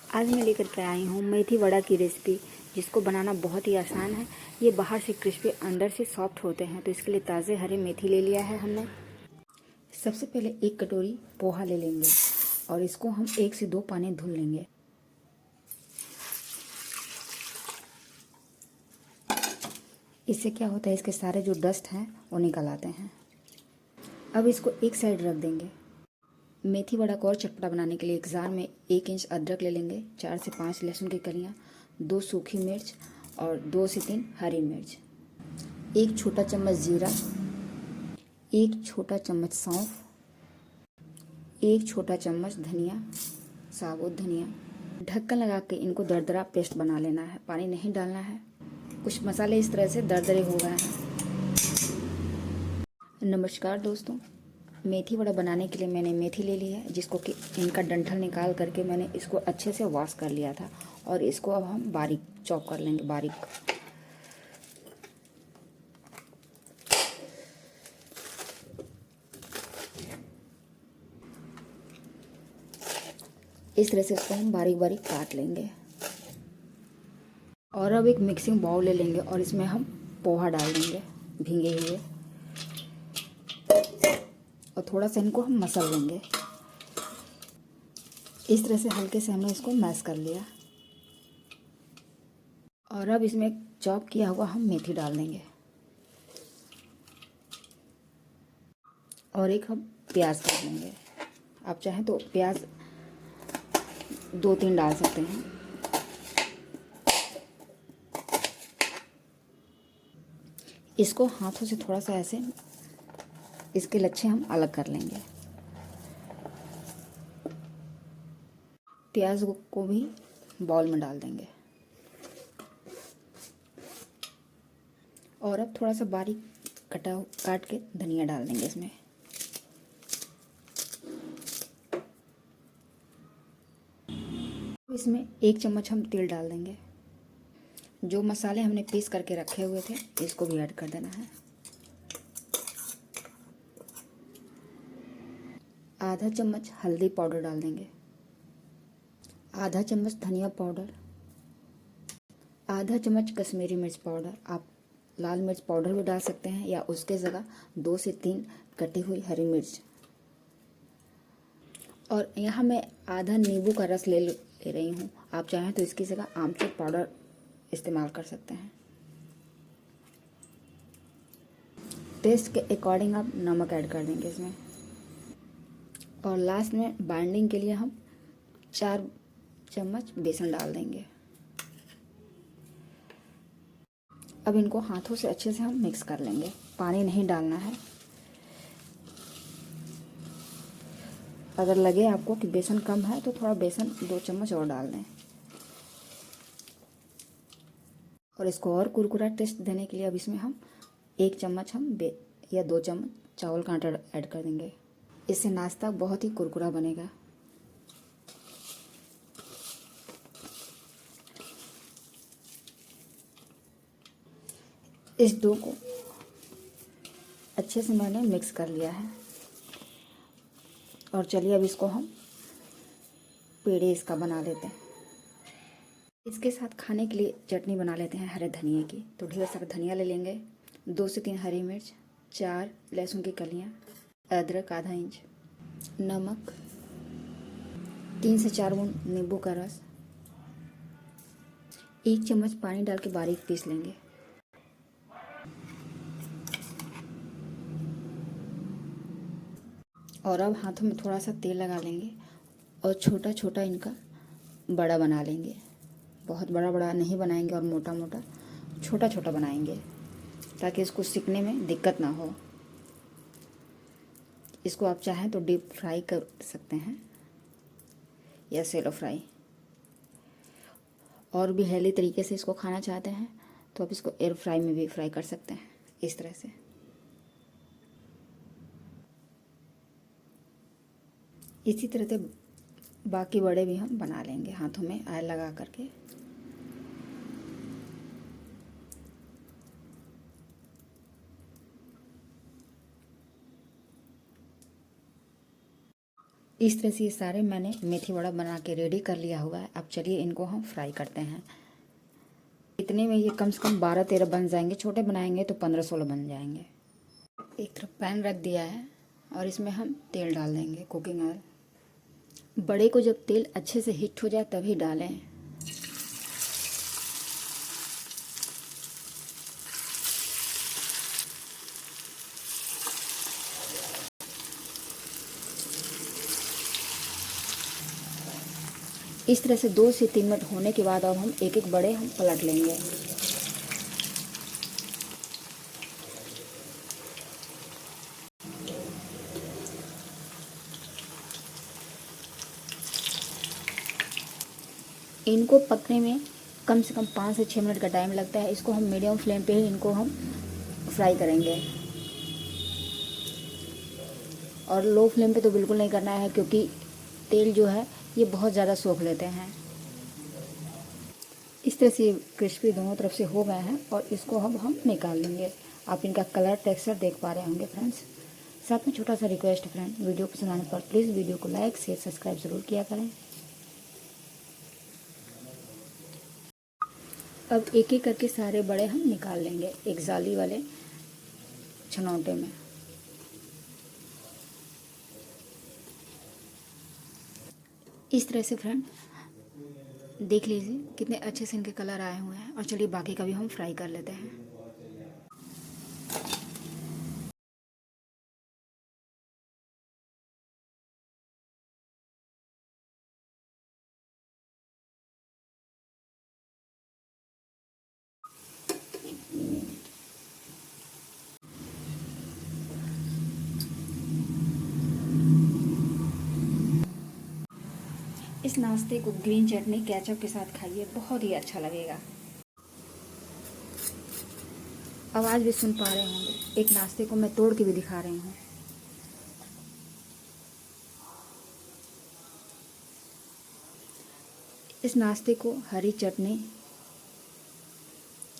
आज मैं लेकर के आई हूँ मेथी वड़ा की रेसिपी, जिसको बनाना बहुत ही आसान है। ये बाहर से क्रिस्पी अंदर से सॉफ्ट होते हैं। तो इसके लिए ताज़े हरी मेथी ले लिया है हमने। सबसे पहले 1 कटोरी पोहा ले लेंगे और इसको हम 1 से 2 पानी धुल लेंगे। इससे क्या होता है, इसके सारे जो डस्ट हैं वो निकल आते हैं। अब इसको एक साइड रख देंगे। मेथी वड़ा को और चटपटा बनाने के लिए एक जार में 1 इंच अदरक ले लेंगे, 4 से 5 लहसुन की कलियाँ, 2 सूखी मिर्च और 2 से 3 हरी मिर्च, 1 छोटा चम्मच जीरा, 1 छोटा चम्मच सौंफ, 1 छोटा चम्मच धनिया, साबुत धनिया। ढक्कन लगा के इनको दरदरा पेस्ट बना लेना है, पानी नहीं डालना है। कुछ मसाले इस तरह से दरदरे हो गए हैं। नमस्कार दोस्तों, मेथी वड़ा बनाने के लिए मैंने मेथी ले ली है, जिसको कि इनका डंठल निकाल करके मैंने इसको अच्छे से वॉश कर लिया था। और इसको अब हम बारीक चॉप कर लेंगे, बारीक। इस तरह से इसको हम बारीक बारीक काट लेंगे। और अब एक मिक्सिंग बाउल ले लेंगे और इसमें हम पोहा डाल देंगे भीगे हुए, और थोड़ा सा इनको हम मसल लेंगे। इस तरह से हल्के से हमने इसको मैश कर लिया। और अब इसमें चॉप किया हुआ हम मेथी डाल देंगे और एक हम प्याज काट लेंगे। आप चाहें तो प्याज 2-3 डाल सकते हैं। इसको हाथों से थोड़ा सा ऐसे इसके लच्छे हम अलग कर लेंगे। प्याज को भी बाउल में डाल देंगे और अब थोड़ा सा बारीक काट के धनिया डाल देंगे इसमें। इसमें 1 चम्मच हम तेल डाल देंगे। जो मसाले हमने पीस करके रखे हुए थे इसको भी ऐड कर देना है। आधा चम्मच हल्दी पाउडर डाल देंगे, आधा चम्मच धनिया पाउडर, आधा चम्मच कश्मीरी मिर्च पाउडर। आप लाल मिर्च पाउडर भी डाल सकते हैं या उसके जगह 2 से 3 कटी हुई हरी मिर्च। और यहाँ मैं आधा नींबू का रस ले रही हूँ। आप चाहें तो इसकी जगह आमचूर पाउडर इस्तेमाल कर सकते हैं। टेस्ट के अकॉर्डिंग आप नमक ऐड कर देंगे इसमें। और लास्ट में बाइंडिंग के लिए हम 4 चम्मच बेसन डाल देंगे। अब इनको हाथों से अच्छे से हम मिक्स कर लेंगे, पानी नहीं डालना है। अगर लगे आपको कि बेसन कम है तो थोड़ा बेसन 2 चम्मच और डाल दें। और इसको और कुरकुरा टेस्ट देने के लिए अब इसमें हम 1 चम्मच या 2 चम्मच चावल का आटा ऐड कर देंगे। इससे नाश्ता बहुत ही कुरकुरा बनेगा। इस डो को अच्छे से मैंने मिक्स कर लिया है। और चलिए अब इसको हम पेड़े इसका बना लेते हैं। इसके साथ खाने के लिए चटनी बना लेते हैं हरे धनिया की। तो ढेर सारा धनिया ले लेंगे, 2 से 3 हरी मिर्च, 4 लहसुन की कलियाँ, अदरक आधा इंच, नमक, 3 से 4 बूंद नींबू का रस, 1 चम्मच पानी डाल के बारीक पीस लेंगे। और अब हाथों में थोड़ा सा तेल लगा लेंगे और छोटा छोटा इनका बड़ा बना लेंगे। बहुत बड़ा बड़ा नहीं बनाएंगे और मोटा मोटा, छोटा छोटा बनाएंगे ताकि इसको सिकने में दिक्कत ना हो। इसको आप चाहें तो डीप फ्राई कर सकते हैं या सेलो फ्राई। और भी हेल्दी तरीके से इसको खाना चाहते हैं तो आप इसको एयर फ्राई में भी फ्राई कर सकते हैं, इस तरह से। इसी तरह से बाकी बड़े भी हम बना लेंगे हाथों में ऑयल लगा करके। इस तरह से ये सारे मैंने मेथी वड़ा बना के रेडी कर लिया हुआ है। अब चलिए इनको हम फ्राई करते हैं। इतने में ये कम से कम 12-13 बन जाएंगे, छोटे बनाएंगे तो 15-16 बन जाएंगे। एक तरफ पैन रख दिया है और इसमें हम तेल डाल देंगे, कुकिंग ऑयल। बड़े को जब तेल अच्छे से हीट हो जाए तभी डालें। इस तरह से 2 से 3 मिनट होने के बाद अब हम एक एक बड़े हम पलट लेंगे। इनको पकने में कम से कम 5 से 6 मिनट का टाइम लगता है। इसको हम मीडियम फ्लेम पे ही इनको हम फ्राई करेंगे और लो फ्लेम पे तो बिल्कुल नहीं करना है, क्योंकि तेल जो है ये बहुत ज़्यादा सोख लेते हैं। इस तरह से क्रिस्पी दोनों तरफ से हो गए हैं और इसको अब हम निकाल लेंगे। आप इनका कलर टेक्सचर देख पा रहे होंगे फ्रेंड्स। साथ में छोटा सा रिक्वेस्ट है फ्रेंड, वीडियो पसंद आने पर प्लीज़ वीडियो को लाइक शेयर सब्सक्राइब ज़रूर किया करें। अब एक एक करके सारे बड़े हम निकाल लेंगे एक जाली वाले छनौटे में। इस तरह से फ्रेंड देख लीजिए कितने अच्छे से इनके कलर आए हुए हैं। और चलिए बाकी का भी हम फ्राई कर लेते हैं। इस नाश्ते को ग्रीन चटनी केचप के साथ खाइए, बहुत ही अच्छा लगेगा। आवाज़ भी सुन पा रहे होंगे, एक नाश्ते को मैं तोड़ के भी दिखा रही हूँ। इस नाश्ते को हरी चटनी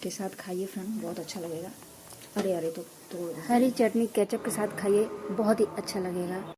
के साथ खाइए फ्रेंड, बहुत अच्छा लगेगा। अरे तो हरी चटनी केचप के साथ खाइए, बहुत ही अच्छा लगेगा।